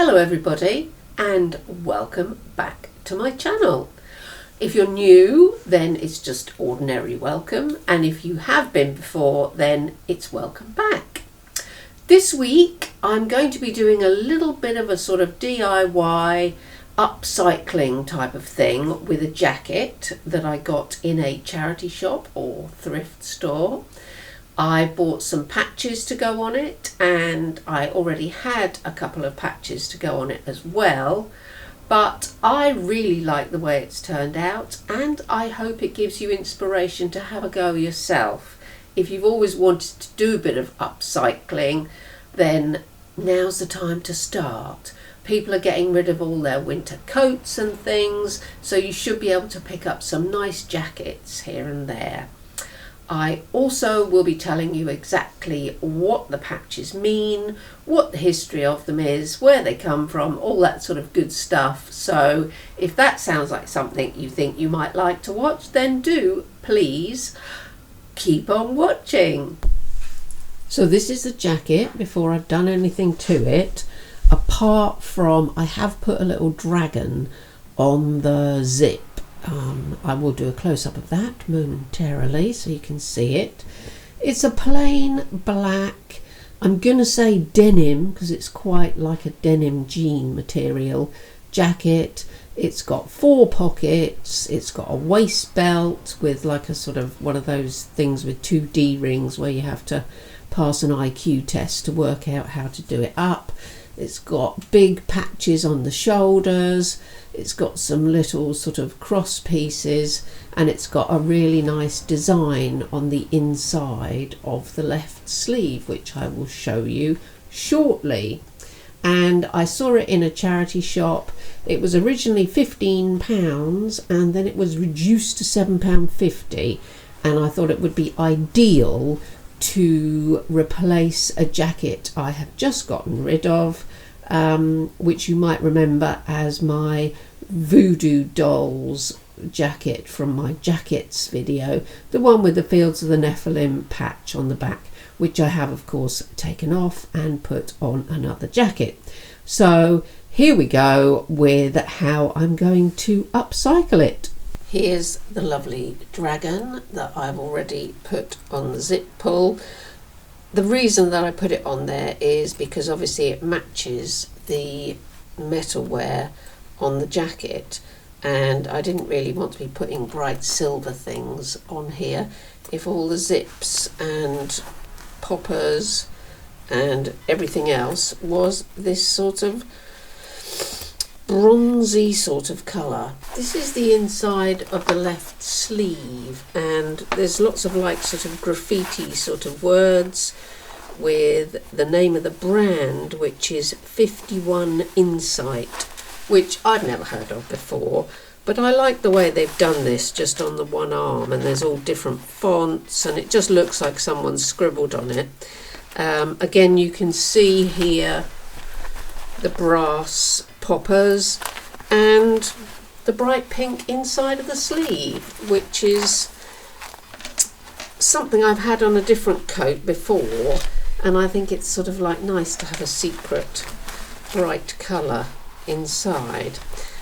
Hello everybody and welcome back to my channel. If you're new, then it's just ordinary welcome, and if you have been before, then it's welcome back. This week I'm going to be doing a little bit of a sort of DIY upcycling type of thing with a jacket that I got in a charity shop or thrift store. I bought some patches to go on it, and I already had a couple of patches to go on it as well, but I really like the way it's turned out, and I hope it gives you inspiration to have a go yourself. If you've always wanted to do a bit of upcycling, then now's the time to start. People are getting rid of all their winter coats and things, so you should be able to pick up some nice jackets here and there. I also will be telling you exactly what the patches mean, what the history of them is, where they come from, all that sort of good stuff. So if that sounds like something you think you might like to watch, then do please keep on watching. So this is the jacket before I've done anything to it, apart from I have put a little dragon on the zip. I will do a close-up of that momentarily so you can see it. It's a plain black, I'm gonna say denim because it's quite like a denim jean material jacket. It's got 4 pockets, it's got a waist belt with like a sort of one of those things with 2 D rings where you have to pass an IQ test to work out how to do it up. It's got big patches on the shoulders, it's got some little sort of cross pieces, and it's got a really nice design on the inside of the left sleeve, which I will show you shortly. And I saw it in a charity shop. It was originally £15 and then it was reduced to £7.50, and I thought it would be ideal to replace a jacket I have just gotten rid of, which you might remember as my Voodoo Dolls jacket from my jackets video, the one with the Fields of the Nephilim patch on the back, which I have of course taken off and put on another jacket. So here we go with how I'm going to upcycle it. Here's the lovely dragon that I've already put on the zip pull. The reason that I put it on there is because obviously it matches the metalware on the jacket, and I didn't really want to be putting bright silver things on here if all the zips and poppers and everything else was this sort of bronzy sort of colour. This is the inside of the left sleeve, and there's lots of like sort of graffiti sort of words with the name of the brand, which is 51 Insight, which I've never heard of before, but I like the way they've done this just on the one arm, and there's all different fonts and it just looks like someone's scribbled on it. Again, you can see here the brass poppers and the bright pink inside of the sleeve, which is something I've had on a different coat before, and I think it's sort of like nice to have a secret bright colour inside.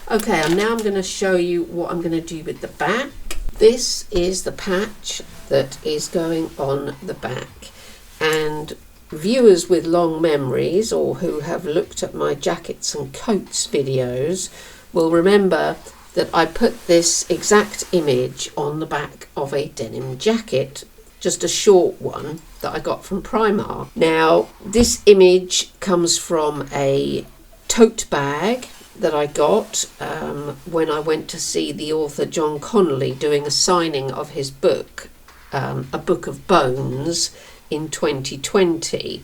Okay, and now I'm going to show you what I'm going to do with the back. This is the patch that is going on the back, and viewers with long memories or who have looked at my jackets and coats videos will remember that I put this exact image on the back of a denim jacket, just a short one that I got from Primark. Now this image comes from a tote bag that I got when I went to see the author John Connolly doing a signing of his book, A Book of Bones, in 2020,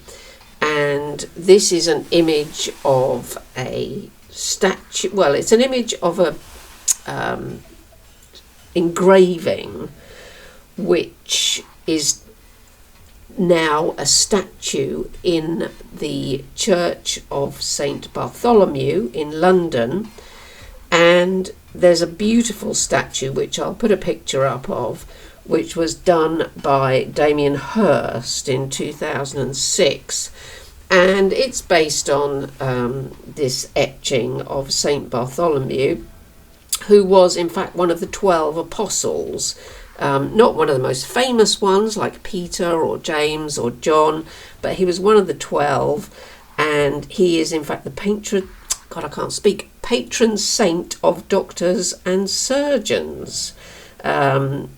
and this is an image of a statue. Well, it's an image of a engraving which is now a statue in the Church of St Bartholomew in London, and there's a beautiful statue which I'll put a picture up of, which was done by Damien Hirst in 2006, and it's based on this etching of Saint Bartholomew, who was in fact one of the 12 apostles. Not one of the most famous ones like Peter or James or John, but he was one of the 12, and he is in fact the patron saint of doctors and surgeons.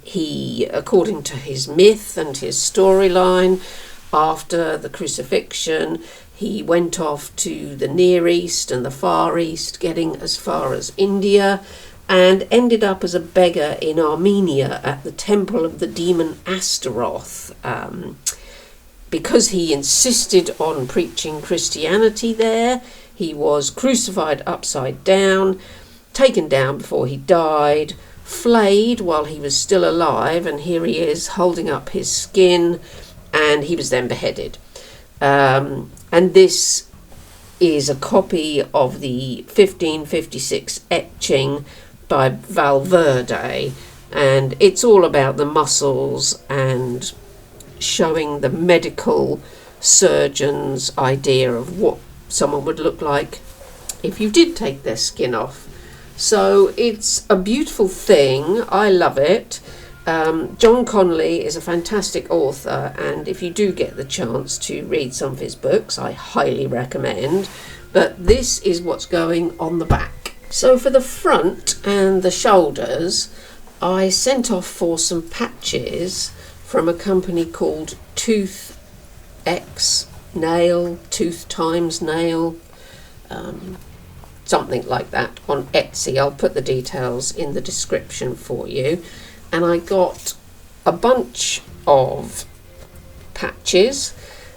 He, according to his myth and his storyline, after the crucifixion, he went off to the Near East and the Far East, getting as far as India, and ended up as a beggar in Armenia at the temple of the demon Astaroth. Because he insisted on preaching Christianity there, he was crucified upside down, taken down before he died, flayed while he was still alive, and here he is holding up his skin, and he was then beheaded. And this is a copy of the 1556 etching by Valverde, and it's all about the muscles and showing the medical surgeon's idea of what someone would look like if you did take their skin off. So it's a beautiful thing. I love it. John Connolly is a fantastic author, and if you do get the chance to read some of his books, I highly recommend. But this is what's going on the back. So for the front and the shoulders, I sent off for some patches from a company called Tooth X Nail, Tooth Times Nail, something like that, on Etsy. I'll put the details in the description for you. And I got a bunch of patches.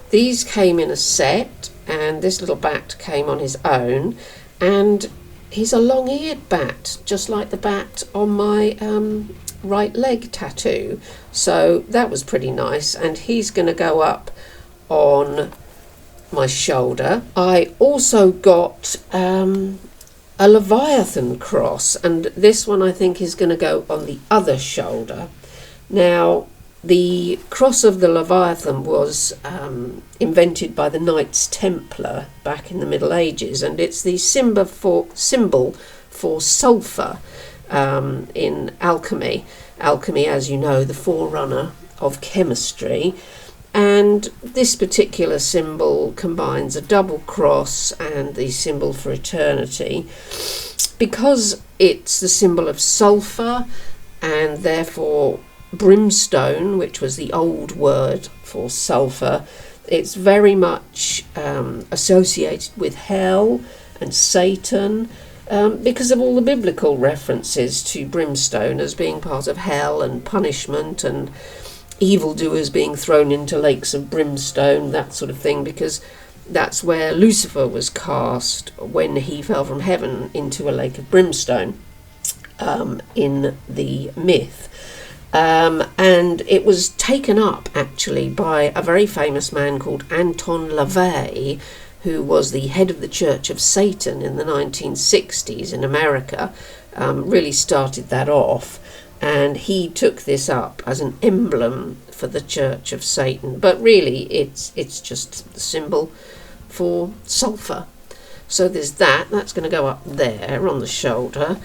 These came in a set, and this little bat came on his own, and he's a long-eared bat, just like the bat on my right leg tattoo. So that was pretty nice, and he's going to go up on my shoulder. I also got a Leviathan cross, and this one I think is going to go on the other shoulder. Now, the cross of the Leviathan was invented by the Knights Templar back in the Middle Ages, and it's the symbol for sulphur in alchemy. Alchemy, as you know, the forerunner of chemistry. And this particular symbol combines a double cross and the symbol for eternity. Because it's the symbol of sulphur and therefore brimstone, which was the old word for sulphur, it's very much associated with hell and Satan, because of all the biblical references to brimstone as being part of hell and punishment, and evildoers being thrown into lakes of brimstone, that sort of thing, because that's where Lucifer was cast when he fell from heaven into a lake of brimstone in the myth. And it was taken up actually by a very famous man called Anton LaVey, who was the head of the Church of Satan in the 1960s in America, really started that off. And he took this up as an emblem for the Church of Satan. But really, it's just the symbol for sulphur. So there's that. That's going to go up there on the shoulder.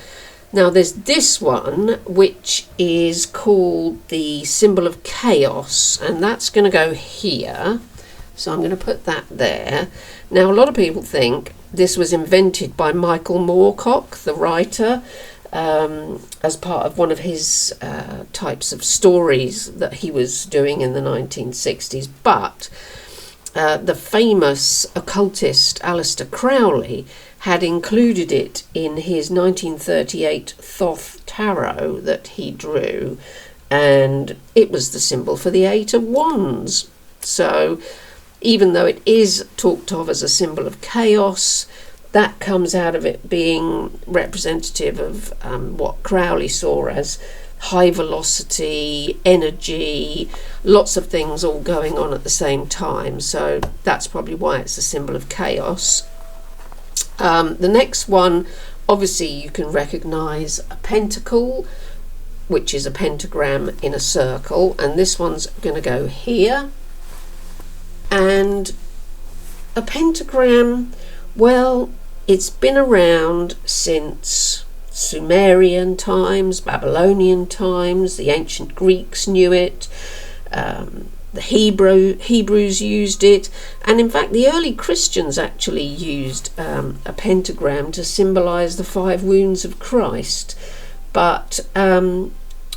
Now there's this one, which is called the symbol of chaos. And that's going to go here. So I'm going to put that there. Now, a lot of people think this was invented by Michael Moorcock, the writer, as part of one of his types of stories that he was doing in the 1960s. But the famous occultist Aleister Crowley had included it in his 1938 Thoth tarot that he drew, and it was the symbol for the Eight of Wands. So even though it is talked of as a symbol of chaos, that comes out of it being representative of what Crowley saw as high velocity, energy, lots of things all going on at the same time. So that's probably why it's a symbol of chaos. The next one, obviously you can recognise a pentacle, which is a pentagram in a circle, and this one's going to go here. And a pentagram, well, it's been around since Sumerian times, Babylonian times. The ancient Greeks knew it. The Hebrews used it, and in fact the early Christians actually used a pentagram to symbolize the 5 wounds of Christ. But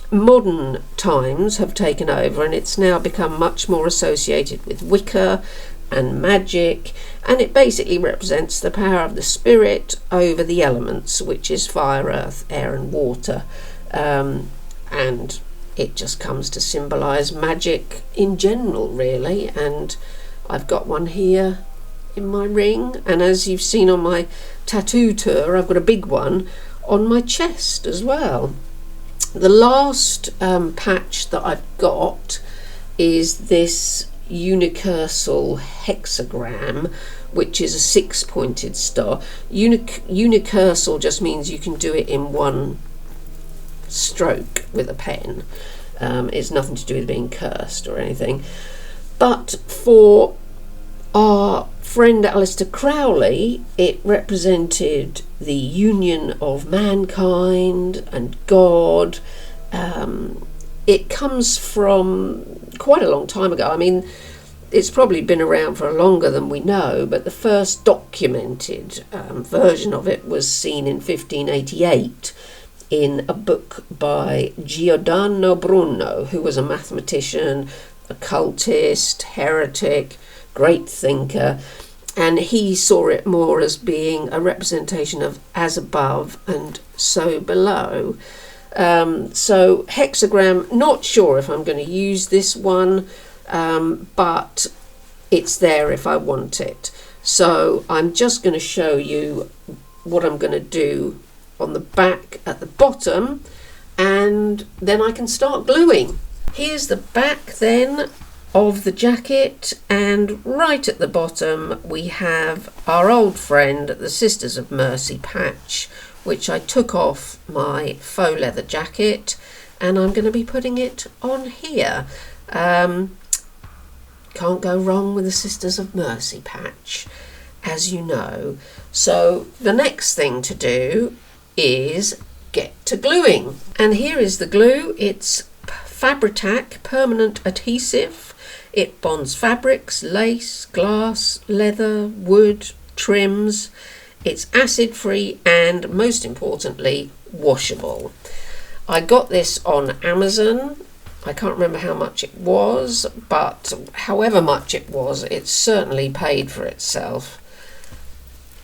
modern times have taken over, and it's now become much more associated with Wicca and magic, and it basically represents the power of the spirit over the elements, which is fire, earth, air and water, and it just comes to symbolise magic in general, really. And I've got one here in my ring, and as you've seen on my tattoo tour, I've got a big one on my chest as well. The last patch that I've got is this unicursal hexagram, which is a 6-pointed star. Unicursal just means you can do it in one stroke with a pen. It's nothing to do with being cursed or anything. But for our friend Aleister Crowley, it represented the union of mankind and God. It comes from quite a long time ago. I mean, it's probably been around for longer than we know, but the first documented version of it was seen in 1588 in a book by Giordano Bruno, who was a mathematician, occultist, heretic, great thinker, and he saw it more as being a representation of as above and so below. So hexagram, not sure if I'm going to use this one, but it's there if I want it. So I'm just going to show you what I'm going to do on the back at the bottom, and then I can start gluing. Here's the back then of the jacket, and right at the bottom we have our old friend the Sisters of Mercy patch, which I took off my faux leather jacket, and I'm going to be putting it on here. Can't go wrong with the Sisters of Mercy patch, as you know. So the next thing to do is get to gluing, and here is the glue. It's Fabri-Tac permanent adhesive. It bonds fabrics, lace, glass, leather, wood, trims. It's acid free and, most importantly, washable. I got this on Amazon. I can't remember how much it was, but however much it was, it certainly paid for itself.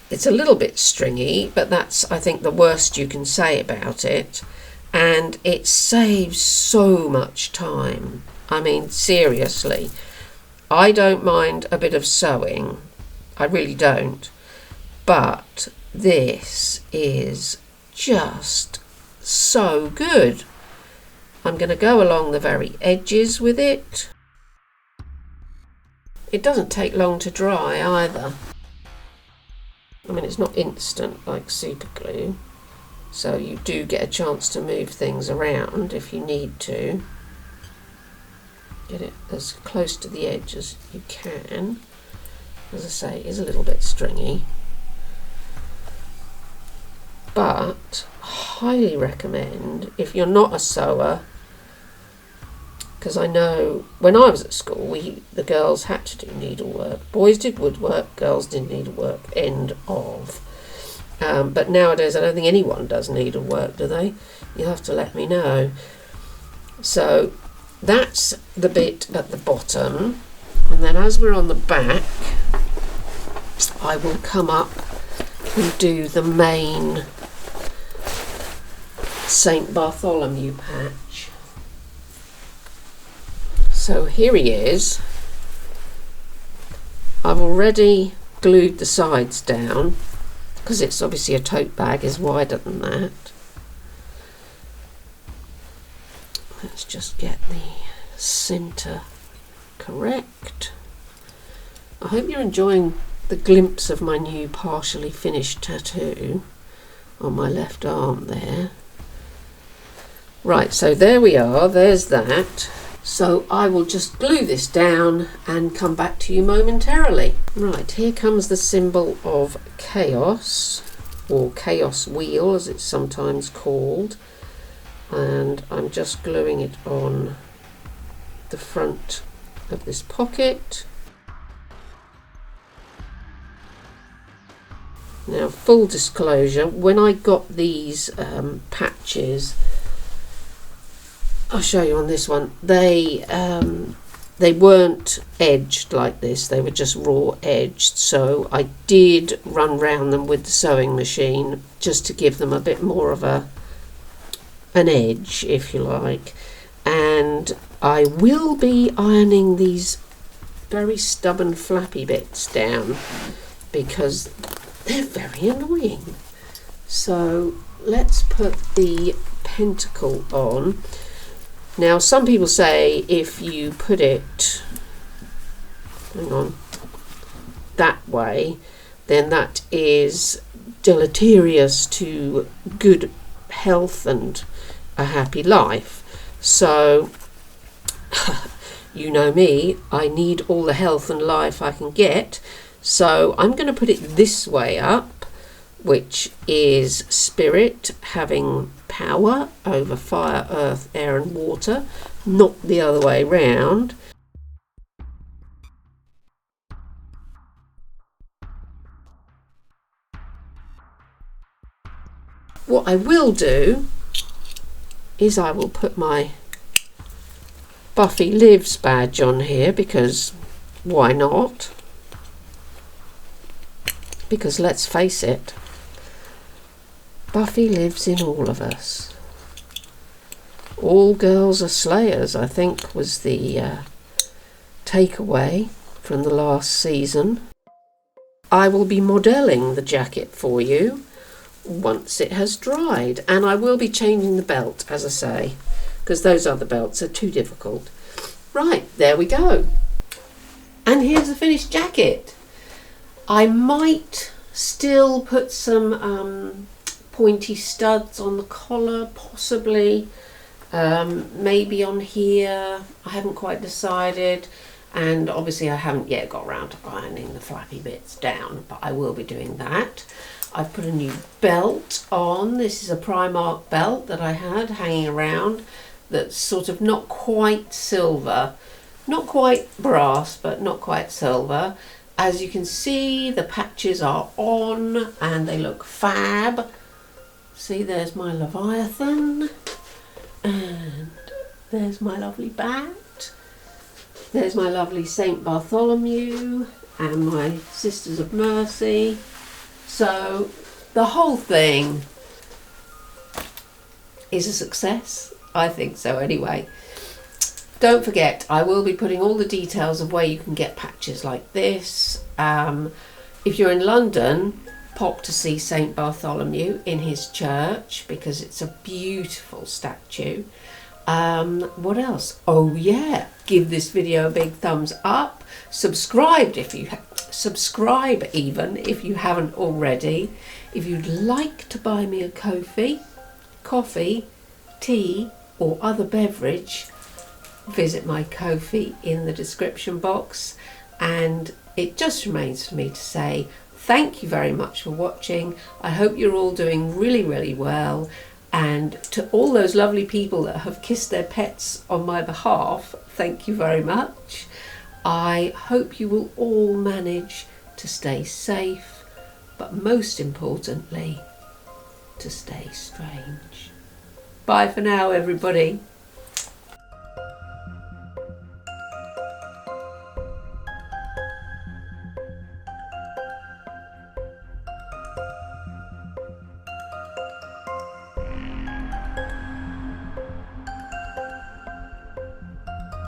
It's a little bit stringy, but that's, I think, the worst you can say about it. And it saves so much time. I mean, seriously, I don't mind a bit of sewing. I really don't. But this is just so good. I'm going to go along the very edges with it. It doesn't take long to dry either. I mean, it's not instant like super glue, so you do get a chance to move things around if you need to. Get it as close to the edge as you can. As I say, it is a little bit stringy, but highly recommend if you're not a sewer, because I know when I was at school, the girls had to do needlework. Boys did woodwork, girls did needlework, end of. But nowadays I don't think anyone does needlework, do they? You'll have to let me know. So that's the bit at the bottom, and then as we're on the back, I will come up and do the main St. Bartholomew patch. So here he is. I've already glued the sides down because it's obviously a tote bag is wider than that. Let's just get the centre correct. I hope you're enjoying the glimpse of my new partially finished tattoo on my left arm there. Right, so there we are, there's that. So I will just glue this down and come back to you momentarily. Right, here comes the symbol of chaos, or chaos wheel as it's sometimes called, and I'm just gluing it on the front of this pocket. Now, full disclosure, when I got these patches, I'll show you on this one, they weren't edged like this, they were just raw edged, so I did run round them with the sewing machine just to give them a bit more of an edge, if you like. And I will be ironing these very stubborn flappy bits down because they're very annoying. So let's put the pentacle on. Now, some people say if you put it, hang on, that way, then that is deleterious to good health and a happy life. So, you know me, I need all the health and life I can get. So I'm going to put it this way up, which is spirit having power over fire, earth, air and water, not the other way round. What I will do is I will put my Buffy Lives badge on here, because why not? Because let's face it, Buffy lives in all of us. All girls are slayers, I think, was the takeaway from the last season. I will be modelling the jacket for you once it has dried, and I will be changing the belt, as I say, because those other belts are too difficult. Right, there we go. And here's the finished jacket. I might still put some pointy studs on the collar, possibly, maybe on here. I haven't quite decided, and obviously I haven't yet got around to ironing the flappy bits down, but I will be doing that. I've put a new belt on. This is a Primark belt that I had hanging around that's sort of not quite silver, not quite brass, but not quite silver. As you can see, the patches are on and they look fab. See, there's my Leviathan, and there's my lovely bat. There's my lovely Saint Bartholomew and my Sisters of Mercy. So the whole thing is a success. I think so anyway. Don't forget, I will be putting all the details of where you can get patches like this. If you're in London, pop to see Saint Bartholomew in his church, because it's a beautiful statue. What else? Oh yeah, give this video a big thumbs up. Subscribe if you subscribe even if you haven't already. If you'd like to buy me a coffee, tea or other beverage, visit my Ko-fi in the description box. And it just remains for me to say thank you very much for watching. I hope you're all doing really, really well. And to all those lovely people that have kissed their pets on my behalf, thank you very much. I hope you will all manage to stay safe, but most importantly, to stay strange. Bye for now, everybody.